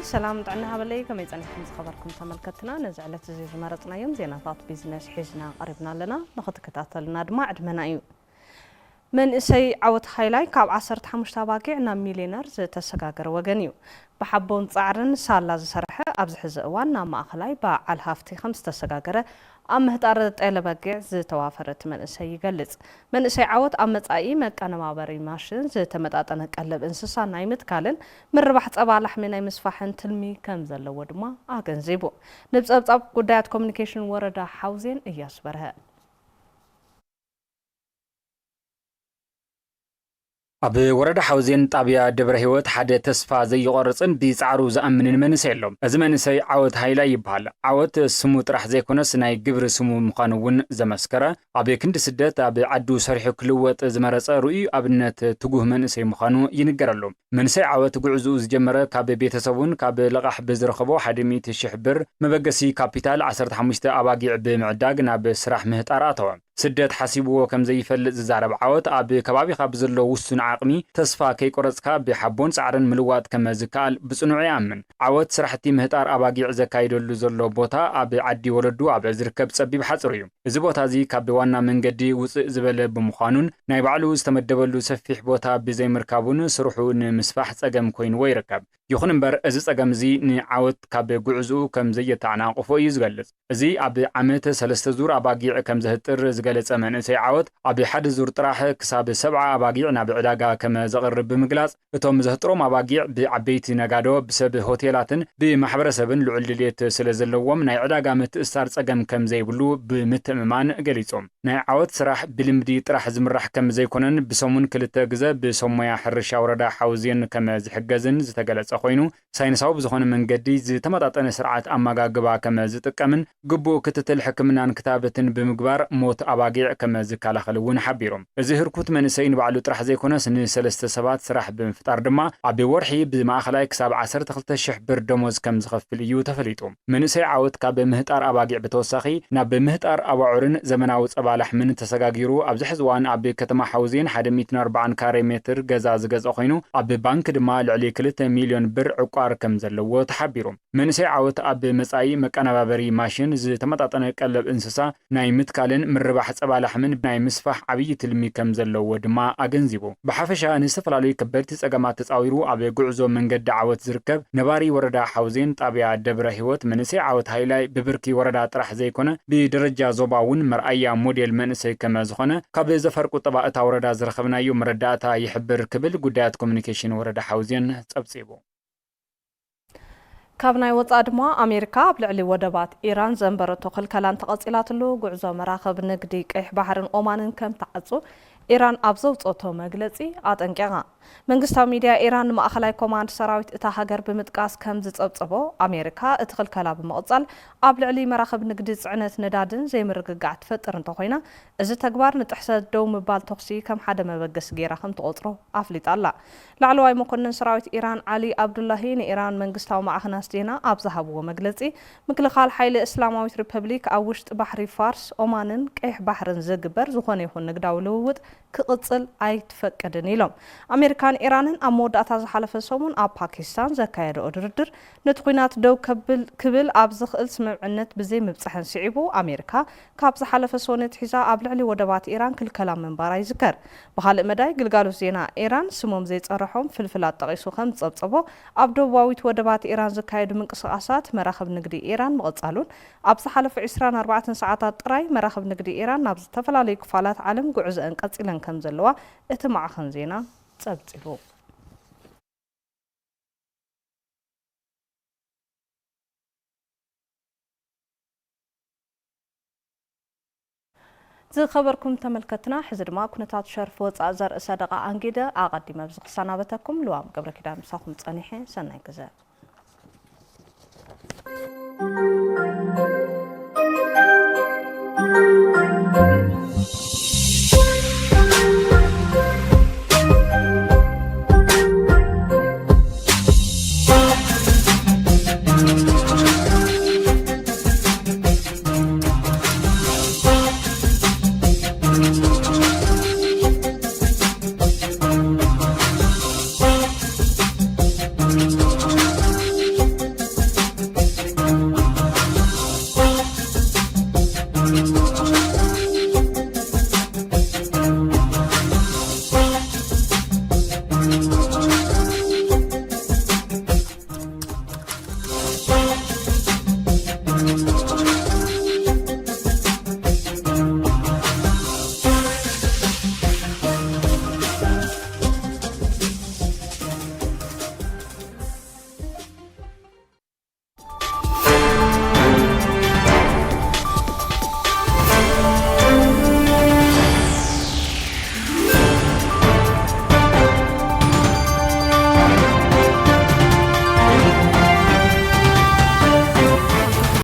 سلام دعنا هبلي كما يصنعكم خبركم تملكتنا نزعلت زي مرطنا يوم زينات بيزنس حجنا قربنا لنا ناخذ كتاتلنا دما عدمنا ايو من اسي عوت هايلاي كاب 15 باقيعنا مليونير تسغاغر وغنيو بحبون صعرن سالا زسرحه ابز حز وانا ماخلاي باعل هافتي 5 تسغاغره ام هتار طيلباقيع زتوافرت من اسي يغلص من اسي عوت امصاي مقنمابري ماشين زتمጣጠነ ቀለብ እንስሳ ናይምት ካልን ምርባሕ ጸባላሕ መናይ መስፋሕን ትልሚ ከም ዘለዎ ድማ አገንዚቦ ንብጸብጻብ ጉዳያት ኮሙኒኬሽን ወረዳ ሐውዜን እያስበረኸ ኣብ ወረዳ ሐውዜን ጣብያ ደብረ ህይወት ሓደ ተስፋ ዘይቆርጽን ቢጻሩ ዝኣምንን መንሰይ የሎም እዚ መንሰይ ዓወት ሃይላይ ይባሃል ዓወት ስሙ ጥራሕ ዘይኮነስ ናይ ግብሪ ስሙ ምዃኑውን ዘመስከረ ኣብ ክንዲ ስደት ኣብ ዓዱ ሰሪሑ ክልወጥ ዝመረጸ ሩኢ ኣብነት ትጉህ መንሰይ ምዃኑ ይንገረሉ መንሰይ ዓወት ጉዕዙ ዝጀመረ ካብ ቤተሰቡን ካብ ለቃሕ ብዝረኸቦ 100,000 ብር መበገሲ ካፒታል 15 ኣባጊዕ ብምዕዳግ ናብ ስራሕ ምህጣር ኣተወ ስደት ሓሲብዎ ከም ዘይፈልጥ ዝዛረብ ዓወት ኣብ ከባቢ ካብ ዘሎ ውሱን ዓቕሚ ተስፋ ከይቆረጽካ ብሓቦን ጻዕርን ምልዋጥ ከም ዝካል ብጽኑዕ ይኣምን ዓወት ስራሕቲ ምህጣር ኣባጊዕ ዘካይደሉ ዘሎ ቦታ ኣብ ዓዲ ወለዱ ኣብ ዝርከብ ጸቢብ ሓጽር እዩ እዚ ቦታ እዚ ካብ ዋና መንገዲ ውጽእ ዝበለ ብምዃኑን ናይ ባዕሉ ዝተመደበሉ ሰፊሕ ቦታ ብዘይምርካቡን ስርሑ ንምስፋሕ ጸገም ኮይኑ ይርከብ ይኹን እምበር እዚ ጸገም እዚ ንዓወት ካብ ጉዕዙኡ ከም ዘየተዓናቅፎ እዩ ዝገልጽ እዚ ኣብ ዓመት 3 ዙር ኣባጊዕ ከም ዘህጥር ዝገለጸ መንእሰይ ዓወት ኣብ ሓደ ዙር ጥራሕ ክሳብ 70 ኣባጊዕ ናብ ዕዳጋ ከም ዘቕርብ ብምግላጽ እቶም ዘህጥሮም ኣባጊዕ ብዓበይቲ ነጋዶ ብሰብ ሆቴላትን ብማሕበረሰብን ልዑል ድሌት ስለ ዘለዎም ናይ ዕዳጋ ምትእስሳር ጸገም ከም ዘይብሉ ብምትእምማን ገሊጾም ናይ ዓወት ስራሕ ብልምዲ ጥራሕ ዝምራሕ ከም ዘይኮነን ብሰሙን ክልተ ግዜ ብሰሞያ ሕርሻ ወረዳ ሐውዜን ከም ዝሕገዝን ዝተገለጸ ኮይኑ ሳይንሳዊ ብዝኾነ መንገዲ ዝተመጣጠነ ስርዓት ኣመጋግባ ከም ዝጥቀምን ግቡእ ክትትል ሕክምናን ክታበትን ብምግባር ሞት ኣባጊዕ ከም ዝከላኸልውን ሓቢሮም እዚ ህርኩት መንሰይ ንባዕሉ ጥራሕ ዘይኮነስ ንሰለስተ ሰባት ስራሕ ብምፍጣር ድማ ኣብ ወርሒ ብማእኸላይ ክሳብ 12,000 ብር ደሞዝ ከም ዝኸፍል እዩ ተፈሊጡ መንሰይ ዓወት ካብ ምህጣር ኣባጊዕ ብተወሳኺ ናብ ምህጣር ኣባዑርን ዘመናዊ ጸባላሕምን ተሰጋጊሩ ኣብ ዝሕዝዋን ኣብ ከተማ ሐውዜን 140 ካሬ ሜትር ገዛ ዝገዛ ኮይኑ ኣብ ባንክ ድማ ልዕሊ 2 ሚልዮን ብር ዕቋር ከም ዘለዎ ተሓቢሩ መንሰይ ዓወት ኣብ መጻኢ መቀናባበሪ ማሽን ዝተመጣጠነ ቀለብ እንስሳ ናይ ምትካልን ምርባሕ ጸባላሕምን ናይ ምስፋሕ ዓብይ ትልሚ ከም ዘለዎ ድማ አገንዚቦ ብሓፈሻ ንዝተፈላለዩ ከበድቲ ጸገማት ተጻዊሩ ኣብ ጉዕዞ መንገዲ ዓወት ዝርከብ ነባሪ ወረዳ ሐውዜን ጣብያ ደብረ ህይወት መንሰይ ዓወት ሃይላይ ብብርኪ ወረዳ ጥራሕ ዘይኮነ ብደረጃ ዞባውን መርኣያ ሞዴል መንሰይ ከም ዝኾነ ካብ ዘፈርቁ ጠባእታ ወረዳ ዝረኸብናዮ መረዳእታ ይሕብር ክብል ጉዳያት ኮሙኒኬሽን ወረዳ ሐውዜን ጸብጺቡ ካብናይ ወጻእ ድማ ኣሜሪካ ኣብ ልዕሊ ወደባት ኢራን ዘንበረቶ ክልከላን ተቐጺላትሉ ጉዕዞ መራኸብ ንግዲ ቀይሕ ባሕርን ኦማንን ከም ተዓጹ ኢራን ኣብ ዘውጽኦቶ መግለጺ ኣጠንቂቓ መንግስታዊ ሚድያ ኢራን ማእኸላይ ኮማንድ ሰራዊት እታ ሃገር ብምጥቃስ ከም ዝጸብጽቦ ኣሜሪካ እቲ ክልከላ ብምቕጻል ኣብ ልዕሊ መራኸብ ንግዲ ጽዕነት ነዳድን ዘይምርግጋዕ ትፈጥር እንተኾይና እዚ ተግባር ንጥሕሰት ደው ምባል ተኽሲ ከም ሓደ መበገሲ ጌራ ከም ተቆጽሮ ኣፍሊጣ ኣላ ላዕለዋይ መኮንን ሰራዊት ኢራን ዓሊ አብዱላሂ ንኢራን መንግስታዊ ማዕኸናት ዜና ኣብ ዝሃብዎ መግለጺ ምክልኻል ሓይሊ እስላማዊት ሪፐብሊክ ኣብ ውሽጢ ባሕሪ ፋርስ ኦማንን ቀይሕ ባሕርን ዝግበር ዝኾነ ይኹን ንግዳዊ ልውውጥ ክቕጽል ኣይትፈቅድን ኢሎም ኣሜሪካን ኢራንን ኣብ መወዳእታ ዝሓለፈ ሰሙን ኣብ ፓኪስታን ዘካየደኦ ድርድር ነቲ ኩናት ደው ክብል ኣብ ዝኽእል ስምምዕነት ብዘይ ምብጽሕን ስዒቡ ኣሜሪካ ካብ ዝሓለፈ ሰውነት ሒዛ ኣብ ልዕሊ ወደባት ኢራን ክልከላ ምንባራ ይዝከር ብኻልእ መዳይ ግልጋሎት ዜና ኢራን ስሞም ዘይጸርሖም ፍልፍላት ጠቒሱ ከም ዝጸብጸቦ ኣብ ደቡባዊት ወደባት ኢራን ዝካየዱ ምንቅስቓሳት መራኸብ ንግዲ ኢራን ምቕጻሉን ኣብ ዝሓለፈ 24 ሰዓታት ጥራይ መራኸብ ንግዲ ኢራን ናብ ዝተፈላለዩ ክፋላት ዓለም ጉዕዞአን ቀጺለን ከም ዘለዋ እቲ ማዕኸን ዜና ጸብጺቡ ዝኸበርኩም ተመልከትና ሕዚ ድማ ኩነታት ሸርፍ ወጻእ ዘርኢ ሰደቓ አንጊደ ኣቐዲመ ብዝኽሳናበተኩም ልዋም ገብረ ኪዳን ምሳኹም ጸኒሐ ሰናይ ግዜ